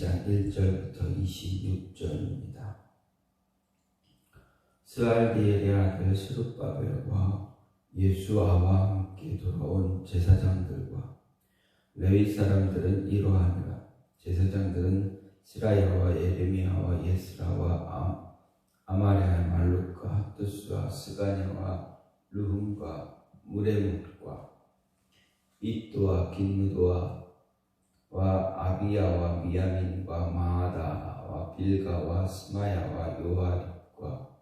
12장 1절부터 26절입니다. 스알디엘의 아들 스룹바벨과 예수아와 함께 돌아온 제사장들과 레위 사람들은 이러하니라. 제사장들은 스라야와 예레미야와 예스라와 아마랴 말룩과 핫두스와 스가냐와 르훔과 무레뭇과 잇도와 긴무도와 아비야와 미야민과 마하다와 빌가와 스마야와 요하립과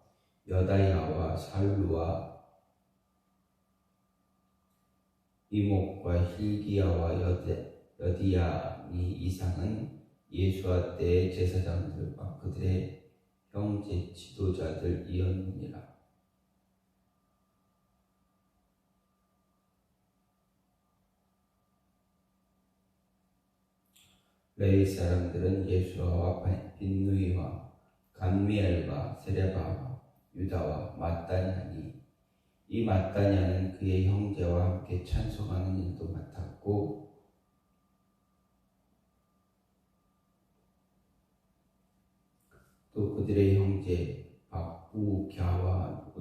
여다야와 살루와 이목과 힐기야와 여디야 이 이상은 예수와 때의 제사장들과 그들의 형제 지도자들이었느니라. 레위 사람들은 예수아와 빈누이와 감미엘과 세레바와 유다와 마따냐니 이 마따냐는 그의 형제와 함께 찬송하는 일도 맡았고 또 그들의 형제 박부갸와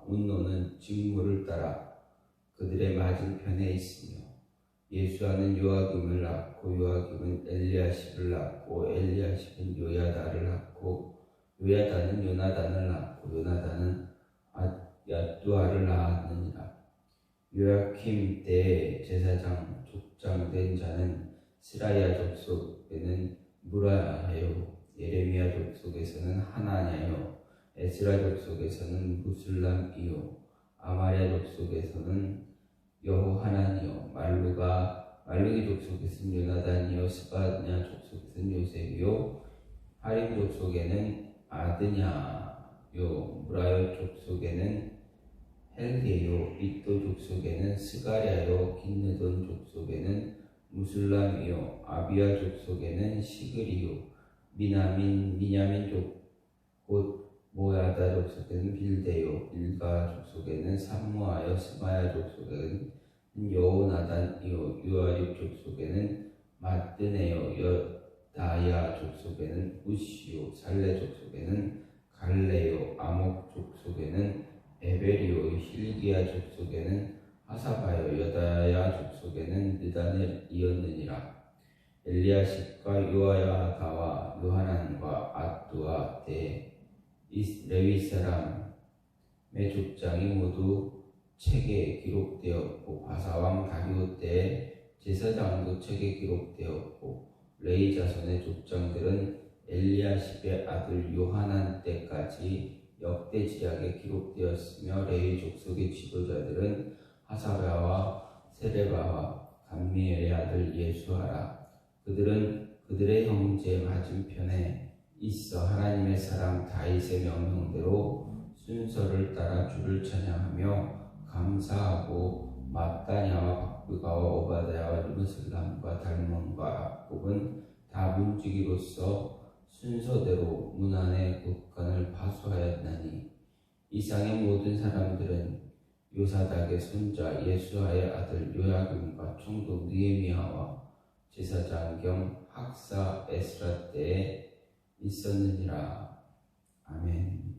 운노는 직무를 따라 그들의 맞은편에 있으며 예수아는 요아김을 낳고 요아김은 엘리야십을 낳고 엘리야십은 요야다를 낳고 요야다는 요나단을 낳고 요나단은 야뚜아를 낳았느니라. 요야킴 때에 제사장 족장된 자는 스라야 족속에는 무라야요, 예레미야 족속에서는 하나냐요, 에스라 족속에서는 무술람이요, 아마랴 족속에서는 여호하나니요, 말루기 족속에서는 요나단이요, 스바냐 족속에서는 요셉이요, 하림 족속에는 아드냐요, 무라요 족속에는 헬게요, 잇도 족속에는 스가랴요, 긴느돈 족속에는 무술람이요, 아비야 족속에는 시그리요, 미냐민 곧 모야다 족속에는 빌데요, 빌가 족속에는 삼무아요, 스마야 족속에는 여호나단이요, 유아립 족속에는 마뜨네요, 여다야 족속에는 우시요, 살레 족속에는 갈레요, 아목 족속에는 에베리요, 힐기야 족속에는 하사바요, 여다야 족속에는 느다넬이었느니라. 엘리야십과 요야다와 요하난과 앗두와 레위 사람의 족장이 모두 책에 기록되었고 바사왕 다리오 때에 제사장도 책에 기록되었고 레위 자손의 족장들은 엘리야십의 아들 요하난 때까지 역대지략에 기록되었으며 레위 족속의 지도자들은 하사랴와 세레바와 감미엘의 아들 예수아라. 그들은 그들의 형제 맞은편에 있어 하나님의 사람 다윗의 명령대로 순서를 따라 주를 찬양하며 감사하고 마따냐와 박부가와 오바다야와 르무슬람과 달몬과 악굽은 다 문지기로서 순서대로 문 안의 곳간을 파수하였나니 이상의 모든 사람들은 요사닥의 손자 예수아의 아들 요야김과 총독 느헤미야와 제사장 겸 학사 에스라 때에 있었느니라. 아멘.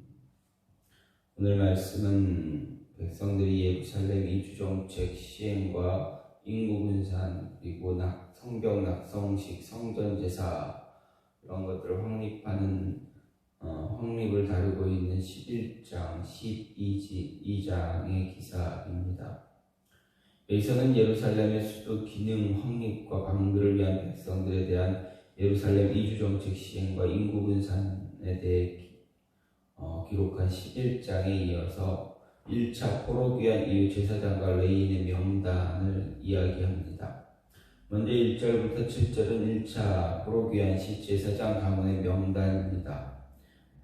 오늘 말씀은 백성들이 예루살렘 이주정책 시행과 인구분산 그리고 성벽 낙성식 성전제사 이런 것들을 확립을 다루고 있는 11장 12장의 기사입니다. 여기서는 예루살렘의 수도 기능 확립과 방들을 위한 백성들에 대한 예루살렘 이주정책 시행과 인구분산에 대해 기록한 11장에 이어서 1차 포로 귀환 이후 제사장과 레위인의 명단을 이야기합니다. 먼저 1절부터 7절은 1차 포로 귀환 시 제사장 가문의 명단입니다.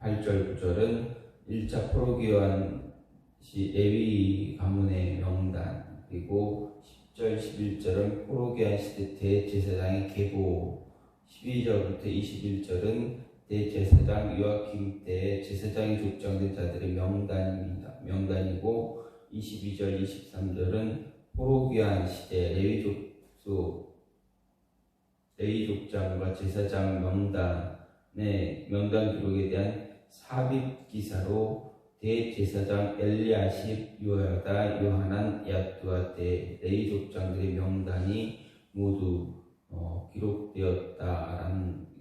8절 9절은 1차 포로 귀환 시 레위 가문의 명단, 그리고 10절 11절은 포로 귀환 시대 대제사장의 계보, 12절부터 21절은 대제사장 요아킴 때의 제사장이 족장된 자들의 명단이고 22절 23절은 포로 귀환 시대 레위 족속 레위 족장과 제사장 명단 기록에 대한 삽입 기사로 대제사장 엘리야십, 요야다, 요하난, 야뚜아 때 레위 족장들의 명단이 모두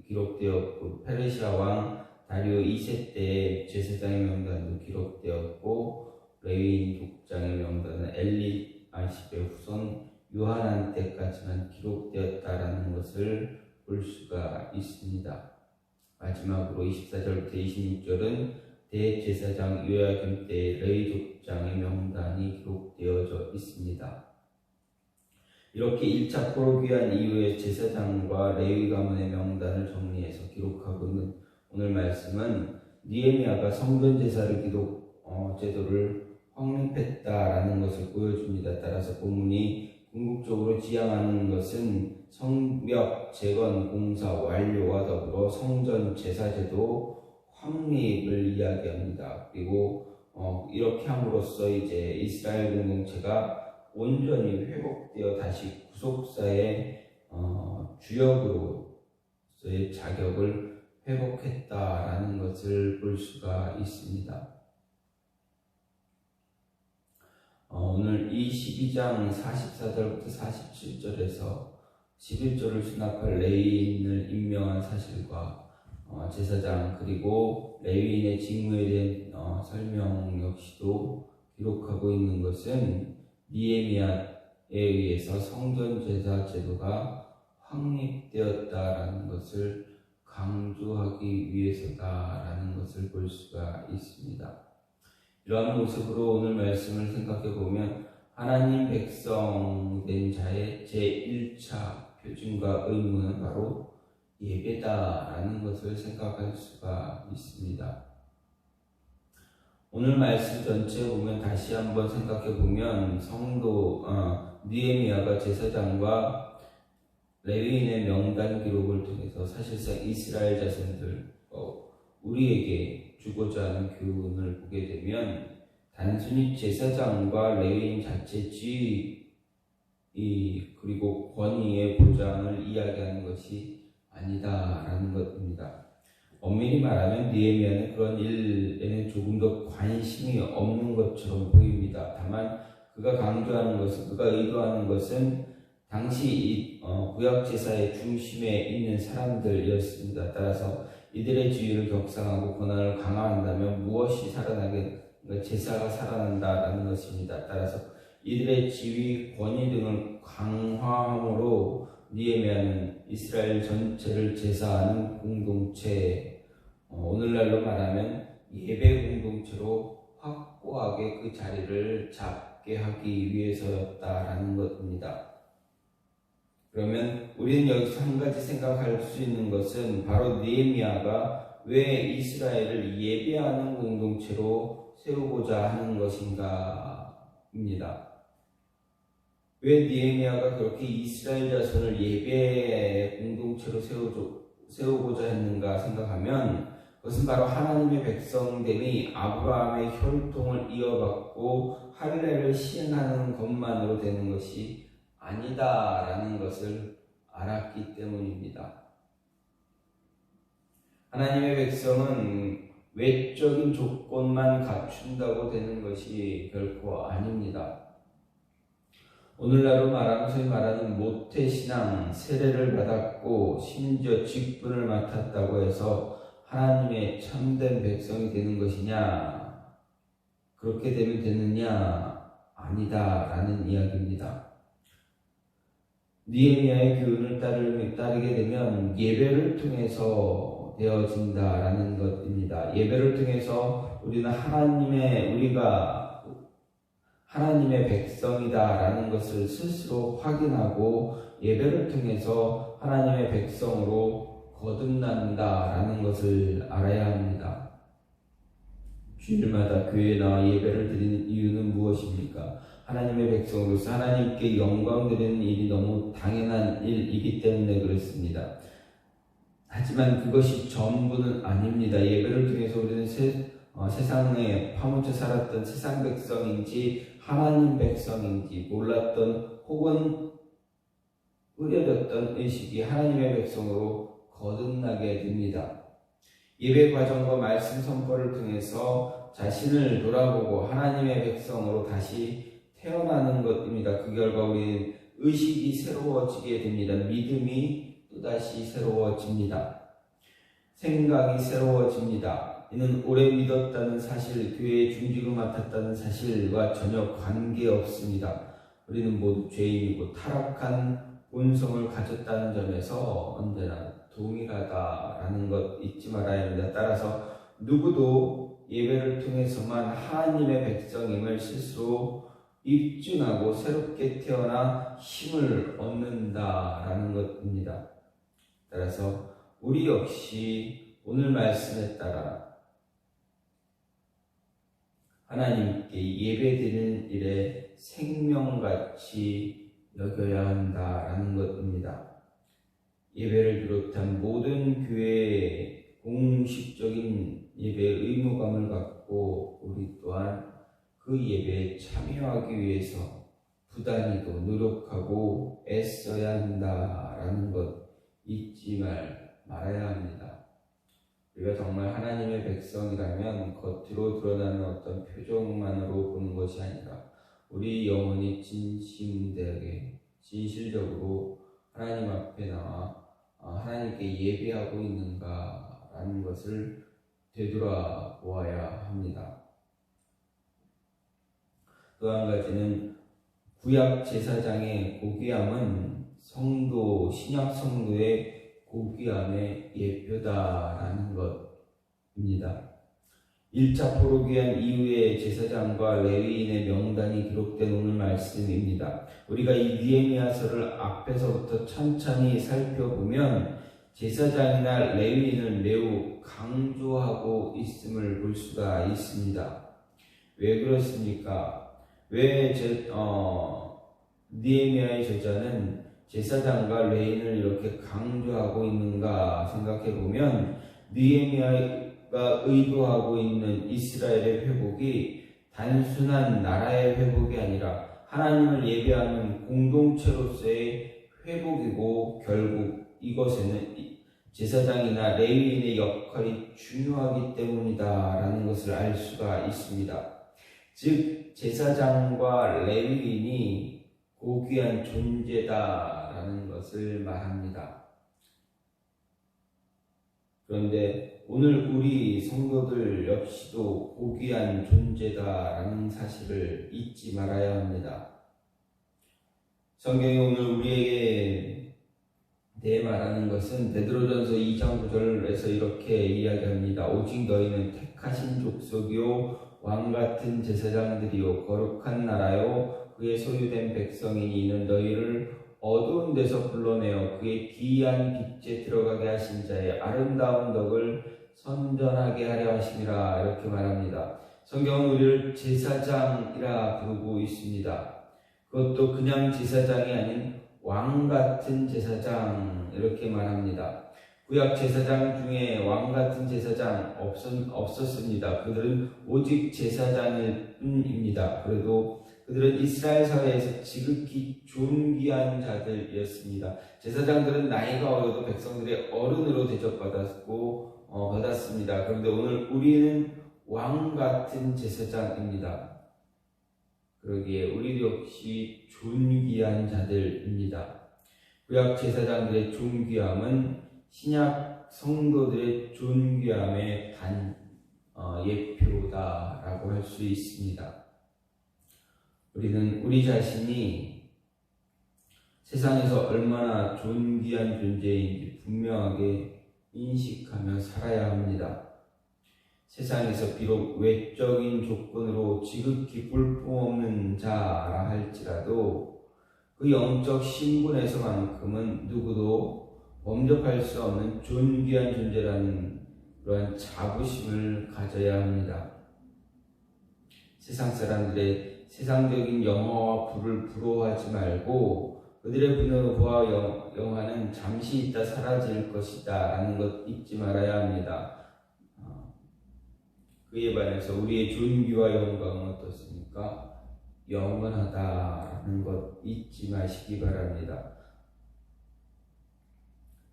기록되었고, 페르시아 왕 다리오 2세 때 제사장의 명단도 기록되었고, 레위인 족장의 명단은 엘리야십의 후손 요하난 때까지만 기록되었다라는 것을 볼 수가 있습니다. 마지막으로 24절부터 26절은 대제사장 요야김 때 레위 족장의 명단이 기록되어져 있습니다. 이렇게 1차 포로 귀환 이후에 제사장과 레위 가문의 명단을 정리해서 기록하고 있는 오늘 말씀은 느헤미야가 성전 제사를 제도를 확립했다라는 것을 보여줍니다. 따라서 본문이 궁극적으로 지향하는 것은 성벽 재건 공사 완료와 더불어 성전 제사 제도 확립을 이야기합니다. 그리고 이렇게 함으로써 이제 이스라엘 공동체가 온전히 회복되어 다시 구속사의 주역으로서의 자격을 회복했다라는 것을 볼 수가 있습니다. 오늘 이 12장 44절부터 47절에서 11절을 수납할 레위인을 임명한 사실과 제사장 그리고 레위인의 직무에 대한 설명 역시도 기록하고 있는 것은 느헤미야에 의해서 성전 제사 제도가 확립되었다라는 것을 강조하기 위해서다라는 것을 볼 수가 있습니다. 이러한 모습으로 오늘 말씀을 생각해 보면 하나님 백성 된 자의 제1차 표준과 의무는 바로 예배다라는 것을 생각할 수가 있습니다. 오늘 말씀 전체 보면 다시 한번 생각해 보면 느헤미야가 제사장과 레위인의 명단 기록을 통해서 사실상 이스라엘 자손들 우리에게 주고자 하는 교훈을 보게 되면 단순히 제사장과 레위인 자체 지위 그리고 권위의 보장을 이야기하는 것이 아니다라는 것입니다. 엄밀히 말하면 느헤미야는 그런 일에는 조금 더 관심이 없는 것처럼 보입니다. 다만 그가 강조하는 것은, 그가 의도하는 것은 당시 이 구약 제사의 중심에 있는 사람들이었습니다. 따라서 이들의 지위를 격상하고 권한을 강화한다면 무엇이 제사가 살아난다라는 것입니다. 따라서 이들의 지위, 권위 등을 강화함으로 느헤미야는 이스라엘 전체를 제사하는 공동체, 오늘날로 말하면 예배 공동체로 확고하게 그 자리를 잡게 하기 위해서였다라는 것입니다. 그러면 우리는 여기서 한 가지 생각할 수 있는 것은 바로 느헤미야가 왜 이스라엘을 예배하는 공동체로 세우고자 하는 것인가입니다. 왜 느헤미야가 그렇게 이스라엘 자손을 예배 공동체로 세우고자 했는가 생각하면 그것은 바로 하나님의 백성됨이 아브라함의 혈통을 이어받고 할례를 시행하는 것만으로 되는 것이 아니다라는 것을 알았기 때문입니다. 하나님의 백성은 외적인 조건만 갖춘다고 되는 것이 결코 아닙니다. 오늘날로 말하면 소위 말하는 모태신앙, 세례를 받았고 심지어 직분을 맡았다고 해서 하나님의 참된 백성이 되는 것이냐? 그렇게 되면 되느냐? 아니다라는 이야기입니다. 느헤미야의 교훈을 따르게 되면 예배를 통해서 되어진다라는 것입니다. 예배를 통해서 우리가 하나님의 백성이다라는 것을 스스로 확인하고 예배를 통해서 하나님의 백성으로 거듭난다라는 것을 알아야 합니다. 주일마다 교회에 나와 예배를 드리는 이유는 무엇입니까? 하나님의 백성으로서 하나님께 영광 드리는 일이 너무 당연한 일이기 때문에 그렇습니다. 하지만 그것이 전부는 아닙니다. 예배를 통해서 우리는 세상에 파묻혀 살았던 세상 백성인지 하나님 백성인지 몰랐던 혹은 흐려졌던 의식이 하나님의 백성으로 거듭나게 됩니다. 예배 과정과 말씀 선포를 통해서 자신을 돌아보고 하나님의 백성으로 다시 태어나는 것입니다. 그 결과 우리는 의식이 새로워지게 됩니다. 믿음이 또다시 새로워집니다. 생각이 새로워집니다. 이는 오래 믿었다는 사실, 교회의 중직을 맡았다는 사실과 전혀 관계없습니다. 우리는 모두 죄인이고 타락한 본성을 가졌다는 점에서 언제나 동일하다라는 것 잊지 말아야 합니다. 따라서 누구도 예배를 통해서만 하나님의 백성임을 스스로 입증하고 새롭게 태어나 힘을 얻는다라는 것입니다. 따라서 우리 역시 오늘 말씀에 따라 하나님께 예배드리는 일에 생명같이 여겨야 한다라는 것입니다. 예배를 비롯한 모든 교회의 공식적인 예배의 의무감을 갖고 우리 또한 그 예배에 참여하기 위해서 부단히도 노력하고 애써야 한다라는 것 잊지 말아야 합니다. 우리가 정말 하나님의 백성이라면 겉으로 드러나는 어떤 표정만으로 보는 것이 아니라 우리 영혼이 진실적으로 하나님 앞에 나와 하나님께 예배하고 있는가라는 것을 되돌아보아야 합니다. 또 한 가지는 구약 제사장의 고귀함은 신약 성도의 고귀함의 예표다라는 것입니다. 1차 포로기한 이후에 제사장과 레위인의 명단이 기록된 오늘 말씀입니다. 우리가 이 느헤미야서를 앞에서부터 천천히 살펴보면 제사장이나 레위인을 매우 강조하고 있음을 볼 수가 있습니다. 왜 그렇습니까? 왜 느헤미야의 저자는 제사장과 레위인을 이렇게 강조하고 있는가 생각해보면 느헤미야가 의도하고 있는 이스라엘의 회복이 단순한 나라의 회복이 아니라 하나님을 예배하는 공동체로서의 회복이고 결국 이것에는 제사장이나 레위인의 역할이 중요하기 때문이다라는 것을 알 수가 있습니다. 즉 제사장과 레위인이 고귀한 존재다라는 것을 말합니다. 그런데 오늘 우리 성도들 역시도 고귀한 존재다라는 사실을 잊지 말아야 합니다. 성경이 오늘 우리에게 대해 말하는 것은 베드로전서 2장 9절에서 이렇게 이야기합니다. 오직 너희는 택하신 족속이요 왕같은 제사장들이요 거룩한 나라요 그의 소유된 백성이니 이는 너희를 어두운 데서 불러내어 그의 기이한 빛에 들어가게 하신 자의 아름다운 덕을 선전하게 하려 하심이라 이렇게 말합니다. 성경은 우리를 제사장이라 부르고 있습니다. 그것도 그냥 제사장이 아닌 왕같은 제사장 이렇게 말합니다. 구약 제사장 중에 왕같은 제사장 없었습니다. 그들은 오직 제사장일 뿐입니다. 그래도 그들은 이스라엘 사회에서 지극히 존귀한 자들이었습니다. 제사장들은 나이가 어려도 백성들의 어른으로 받았습니다. 그런데 오늘 우리는 왕같은 제사장입니다. 그러기에 우리 역시 존귀한 자들입니다. 구약 제사장들의 존귀함은 신약 성도들의 존귀함의 예표다라고 할 수 있습니다. 우리는 우리 자신이 세상에서 얼마나 존귀한 존재인지 분명하게 인식하며 살아야 합니다. 세상에서 비록 외적인 조건으로 지극히 볼품없는 자라 할지라도 그 영적 신분에서만큼은 누구도 범접할 수 없는 존귀한 존재라는 그러한 자부심을 가져야 합니다. 세상 사람들의 세상적인 영화와 부를 부러워하지 말고 그들의 분노와 영화는 잠시 있다 사라질 것이다 라는 것 잊지 말아야 합니다. 그에 반해서 우리의 존귀와 영광은 어떻습니까? 영원하다라는 것 잊지 마시기 바랍니다.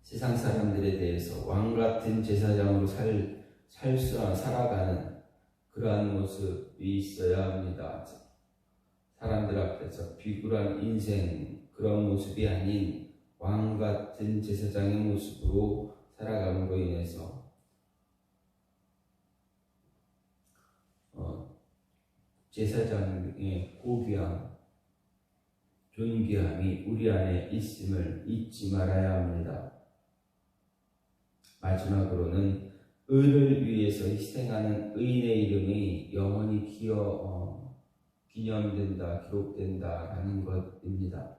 세상 사람들에 대해서 왕 같은 제사장으로 살아가는 그러한 모습이 있어야 합니다. 사람들 앞에서 비굴한 인생, 그런 모습이 아닌 왕 같은 제사장의 모습으로 살아감으로 인해서 제사장의 고귀함, 존귀함이 우리 안에 있음을 잊지 말아야 합니다. 마지막으로는 의를 위해서 희생하는 의인의 이름이 영원히 기념된다, 기록된다라는 것입니다.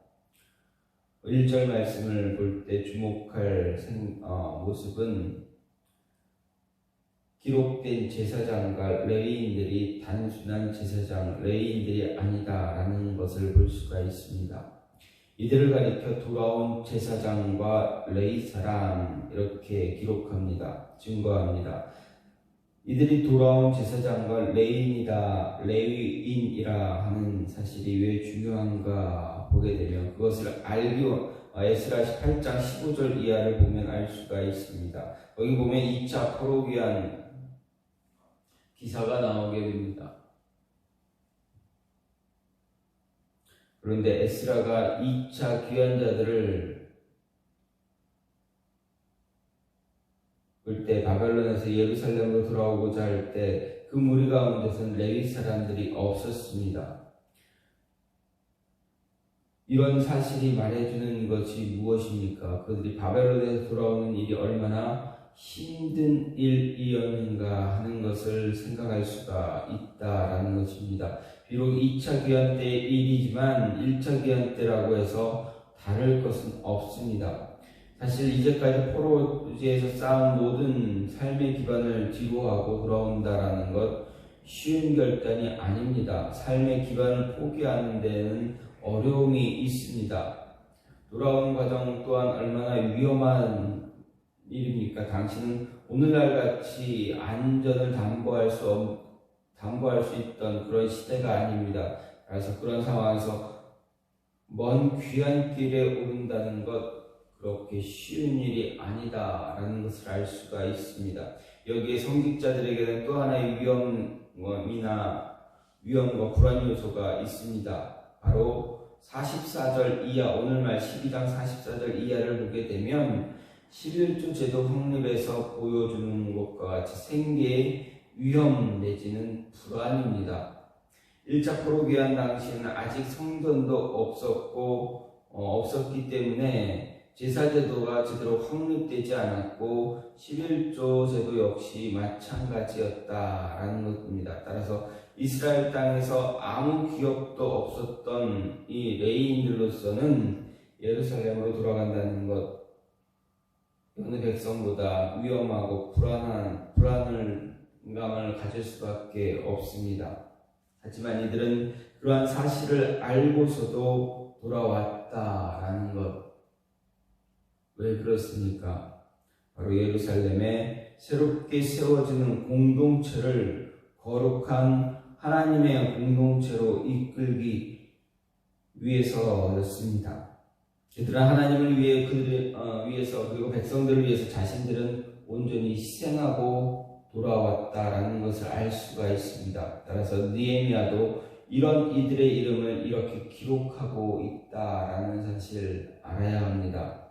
1절 말씀을 볼 때 주목할 모습은 기록된 제사장과 레위인들이 단순한 제사장, 레위인들이 아니다라는 것을 볼 수가 있습니다. 이들을 가리켜 돌아온 제사장과 레위 사람 이렇게 기록합니다. 증거합니다. 이들이 돌아온 제사장과 레위인이라 하는 사실이 왜 중요한가 보게 되면 그것을 에스라 8장 15절 이하를 보면 알 수가 있습니다. 거기 보면 2차 포로 귀환 기사가 나오게 됩니다. 그런데 에스라가 2차 귀환자들을 볼 때 바벨론에서 예루살렘으로 돌아오고자 할 때 그 무리 가운데서는 레위 사람들이 없었습니다. 이런 사실이 말해주는 것이 무엇입니까? 그들이 바벨론에서 돌아오는 일이 얼마나 힘든 일이었는가 하는 것을 생각할 수가 있다라는 것입니다. 비록 2차 귀환 때의 일이지만 1차 귀환 때라고 해서 다를 것은 없습니다. 사실 이제까지 포로지에서 쌓은 모든 삶의 기반을 뒤로하고 돌아온다라는 것 쉬운 결단이 아닙니다. 삶의 기반을 포기하는 데는 어려움이 있습니다. 돌아오는 과정 또한 얼마나 위험한 일입니까? 당신은 오늘날 같이 안전을 담보할 수 있던 그런 시대가 아닙니다. 그래서 그런 상황에서 먼 귀한 길에 오른다는 것 그렇게 쉬운 일이 아니다라는 것을 알 수가 있습니다. 여기에 성직자들에게는 또 하나의 위험과 불안 요소가 있습니다. 바로 44절 이하, 오늘날 12장 44절 이하를 보게 되면 11조 제도 확립에서 보여주는 것과 같이 생계의 위험 내지는 불안입니다. 1차 포로 귀환 당시에는 아직 성전도 없었기 때문에 제사제도가 제대로 확립되지 않았고 11조 제도 역시 마찬가지였다라는 것입니다. 따라서 이스라엘 땅에서 아무 기업도 없었던 이 레위인들로서는 예루살렘으로 돌아간다는 것 어느 백성보다 위험하고 불안감을 가질 수밖에 없습니다. 하지만 이들은 그러한 사실을 알고서도 돌아왔다라는 것. 왜 그렇습니까? 바로 예루살렘에 새롭게 세워지는 공동체를 거룩한 하나님의 공동체로 이끌기 위해서였습니다. 그들은 하나님을 위해 위해서 그리고 백성들을 위해서 자신들은 온전히 희생하고 돌아왔다라는 것을 알 수가 있습니다. 따라서 느헤미야도 이런 이들의 이름을 이렇게 기록하고 있다라는 사실을 알아야 합니다.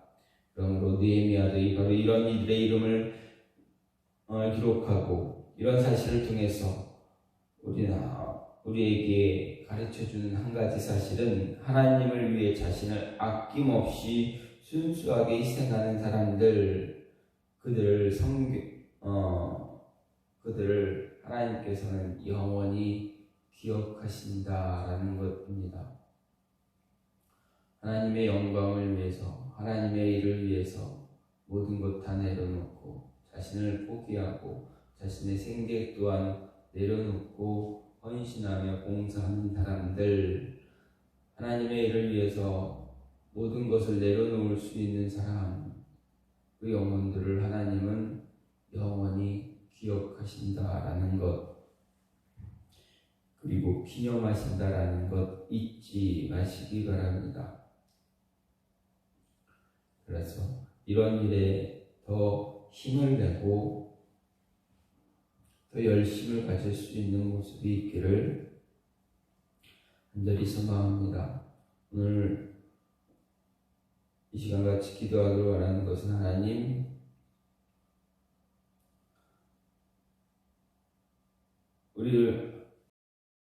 그러므로 느헤미야도 바로 이런 이들의 이름을 기록하고 이런 사실을 통해서 우리에게 가르쳐주는 한 가지 사실은 하나님을 위해 자신을 아낌없이 순수하게 희생하는 사람들, 그들을 하나님께서는 영원히 기억하신다라는 것입니다. 하나님의 영광을 위해서, 하나님의 일을 위해서 모든 것 다 내려놓고 자신을 포기하고 자신의 생계 또한 내려놓고 헌신하며 봉사하는 사람들, 하나님의 일을 위해서 모든 것을 내려놓을 수 있는 사람, 그 영혼들을 하나님은 영원히 기억하신다라는 것, 그리고 기념하신다라는 것 잊지 마시기 바랍니다. 그래서 이런 일에 더 힘을 내고 더 열심을 가질 수 있는 모습이 있기를 간절히 소망합니다. 오늘 이 시간 같이 기도하기를 원하는 것은 하나님, 우리를